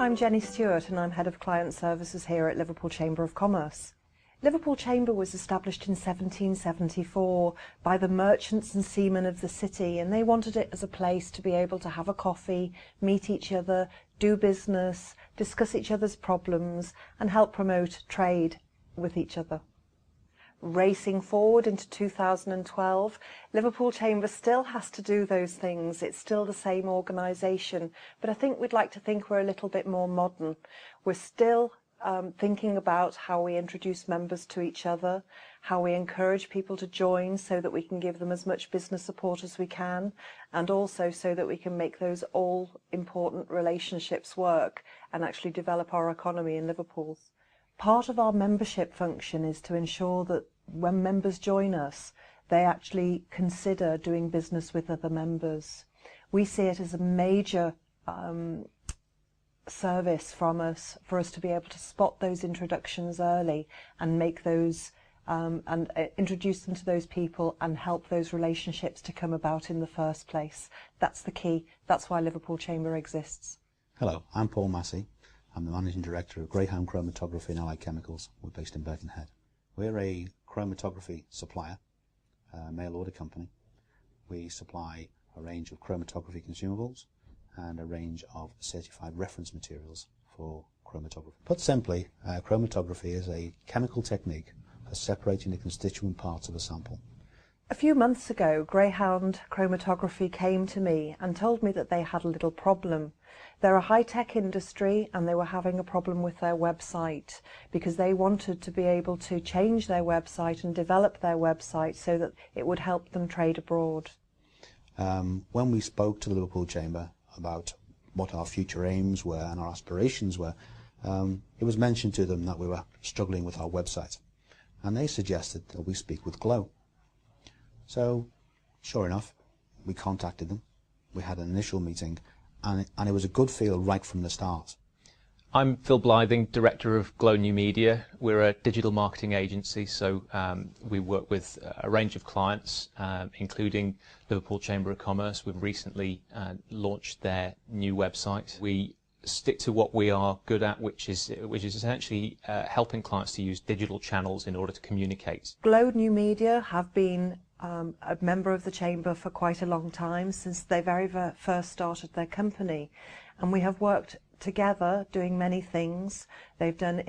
I'm Jenny Stewart and I'm Head of Client Services here at Liverpool Chamber of Commerce. Liverpool Chamber was established in 1774 by the merchants and seamen of the city, and they wanted it as a place to be able to have a coffee, meet each other, do business, discuss each other's problems and help promote trade with each other. Racing forward into 2012, Liverpool Chamber still has to do those things. It's still the same organisation, but I think we'd like to think we're a little bit more modern. We're still thinking about how we introduce members to each other, how we encourage people to join so that we can give them as much business support as we can, and also so that we can make those all-important relationships work and actually develop our economy in Liverpool. Part of our membership function is to ensure that when members join us, they actually consider doing business with other members. We see it as a major service from us for us to be able to spot those introductions early and make those and introduce them to those people and help those relationships to come about in the first place. That's the key. That's why Liverpool Chamber exists. Hello, I'm Paul Massey. I'm the Managing Director of Greyhound Chromatography and Allied Chemicals. We're based in Birkenhead. We're a chromatography supplier, a mail order company. We supply a range of chromatography consumables and a range of certified reference materials for chromatography. Put simply, chromatography is a chemical technique for separating the constituent parts of a sample. A few months ago, Greyhound Chromatography came to me and told me that they had a little problem. They're a high-tech industry and they were having a problem with their website because they wanted to be able to change their website and develop their website so that it would help them trade abroad. When we spoke to the Liverpool Chamber about what our future aims were and our aspirations were, it was mentioned to them that we were struggling with our website, and they suggested that we speak with Glow. So, sure enough, we contacted them, we had an initial meeting, and it was a good feel right from the start. I'm Phil Blything, Director of Glow New Media. We're a digital marketing agency, so we work with a range of clients, including Liverpool Chamber of Commerce. We've recently launched their new website. We stick to what we are good at, which is essentially helping clients to use digital channels in order to communicate. Glow New Media have been a member of the Chamber for quite a long time, since they very first started their company, and we have worked together doing many things. They've done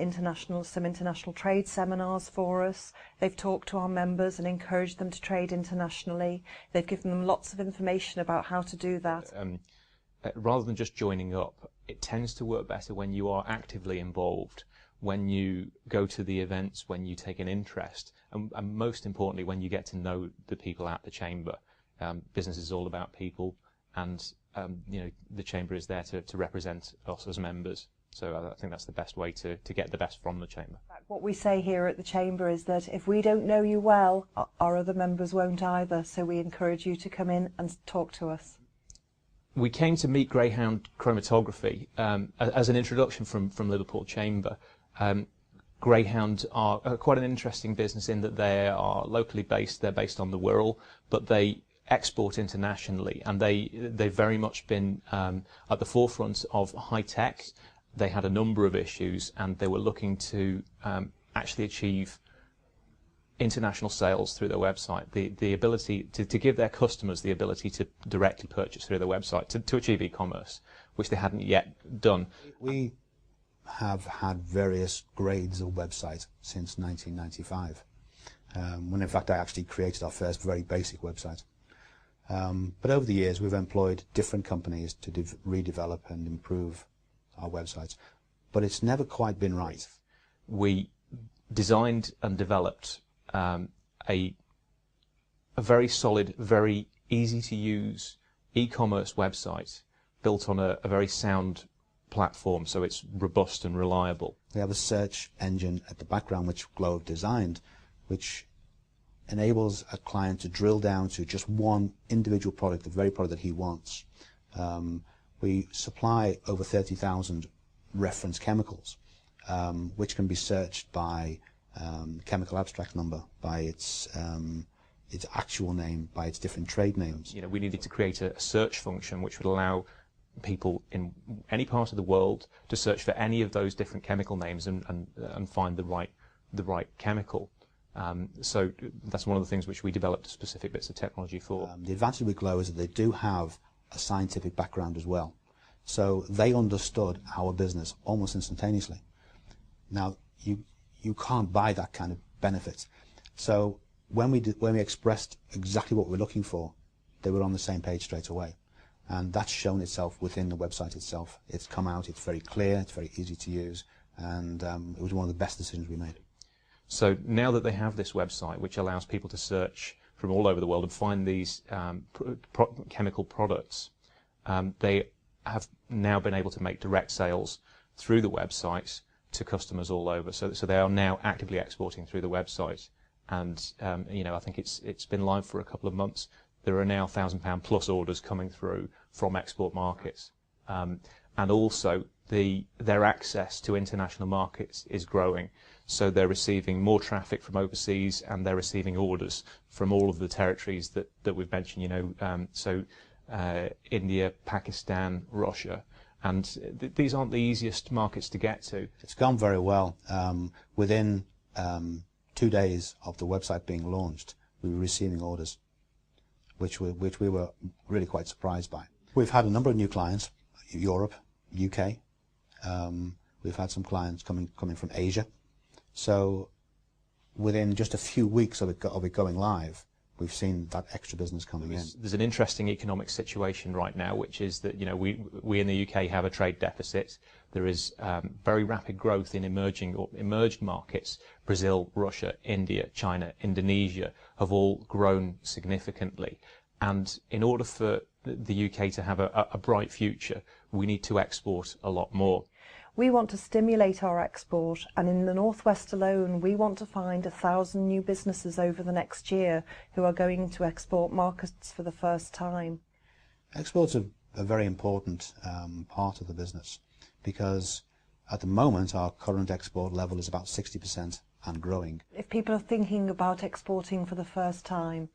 some international trade seminars for us. They've talked to our members and encouraged them to trade internationally. They've given them lots of information about how to do that. Rather than just joining up, it tends to work better when you are actively involved, when you go to the events, when you take an interest, and most importantly, when you get to know the people at the Chamber. Business is all about people, and the Chamber is there to represent us as members. So I think that's the best way to get the best from the Chamber. What we say here at the Chamber is that if we don't know you well, our other members won't either, so we encourage you to come in and talk to us. We came to meet Greyhound Chromatography as an introduction from Liverpool Chamber. Greyhound are quite an interesting business in that they are locally based. They're based on the Wirral, but they export internationally, and they've very much been at the forefront of high tech. They had a number of issues, and they were looking to actually achieve international sales through their website, the ability to give their customers the ability to directly purchase through their website, to achieve e-commerce, which they hadn't yet done. We have had various grades of website since 1995, when in fact I actually created our first very basic website. But over the years we've employed different companies to redevelop and improve our websites, but it's never quite been right. We designed and developed a very solid, very easy to use e-commerce website built on a very sound platform, so it's robust and reliable. We have a search engine at the background which Glow have designed, which enables a client to drill down to just one individual product, the very product that he wants. We supply over 30,000 reference chemicals, which can be searched by chemical abstract number, by its actual name, by its different trade names. We needed to create a search function which would allow people in any part of the world to search for any of those different chemical names and find the right chemical. So that's one of the things which we developed specific bits of technology for. The advantage with Glow is that they do have a scientific background as well. So they understood our business almost instantaneously. Now, you can't buy that kind of benefit. So when we expressed exactly what we're looking for, they were on the same page straight away. And that's shown itself within the website itself. It's come out, it's very clear, it's very easy to use, and it was one of the best decisions we made. So now that they have this website, which allows people to search from all over the world and find these chemical products, they have now been able to make direct sales through the website to customers all over. So they are now actively exporting through the website. And I think it's been live for a couple of months. There are now £1,000 plus orders coming through from export markets, and also their access to international markets is growing. So they're receiving more traffic from overseas, and they're receiving orders from all of the territories that we've mentioned. India, Pakistan, Russia, and these aren't the easiest markets to get to. It's gone very well. Within 2 days of the website being launched, we were receiving orders, which we were really quite surprised by. We've had a number of new clients, Europe, UK. We've had some clients coming from Asia. So within just a few weeks of it going live, we've seen that extra business coming in. There's an interesting economic situation right now, which is that we in the UK have a trade deficit. There is very rapid growth in emerged markets. Brazil, Russia, India, China, Indonesia have all grown significantly. And in order for the UK to have a bright future, we need to export a lot more. We want to stimulate our export, and in the Northwest alone, we want to find 1,000 new businesses over the next year who are going to export markets for the first time. Exports are a very important part of the business, because at the moment our current export level is about 60% and growing. If people are thinking about exporting for the first time,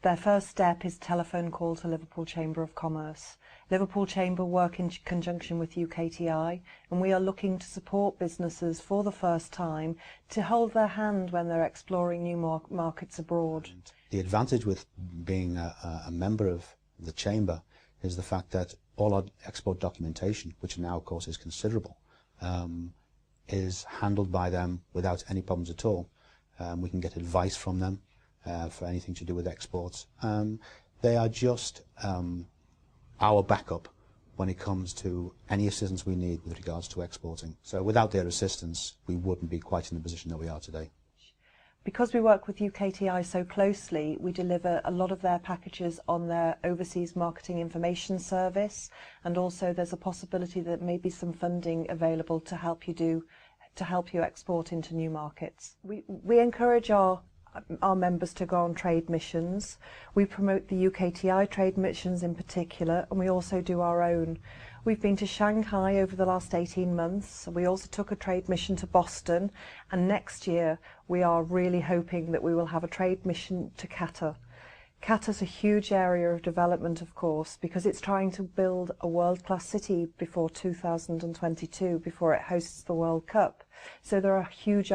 their first step is telephone call to Liverpool Chamber of Commerce. Liverpool Chamber work in conjunction with UKTI, and we are looking to support businesses for the first time to hold their hand when they're exploring new markets abroad. The advantage with being a member of the Chamber is the fact that all our export documentation, which now of course is considerable, is handled by them without any problems at all. We can get advice from them for anything to do with exports. They are just our backup when it comes to any assistance we need with regards to exporting. So without their assistance, we wouldn't be quite in the position that we are today. Because we work with UKTI so closely, we deliver a lot of their packages on their Overseas Marketing Information Service, and also there's a possibility that may be some funding available to help you export into new markets. We encourage our members to go on trade missions. We promote the UKTI trade missions in particular, and we also do our own. We've been to Shanghai over the last 18 months. We also took a trade mission to Boston, and next year we are really hoping that we will have a trade mission to Qatar. Qatar's a huge area of development, of course, because it's trying to build a world-class city before 2022, before it hosts the World Cup. So there are huge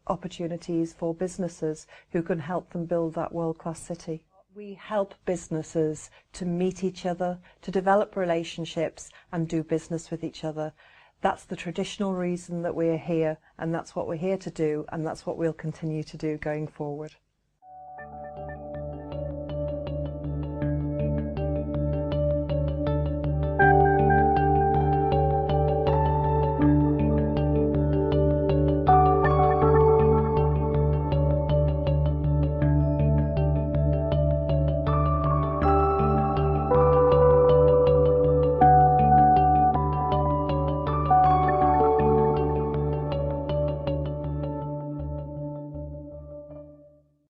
opportunities for businesses who can help them build that world-class city. We help businesses to meet each other, to develop relationships and do business with each other. That's the traditional reason that we're here, and that's what we're here to do, and that's what we'll continue to do going forward.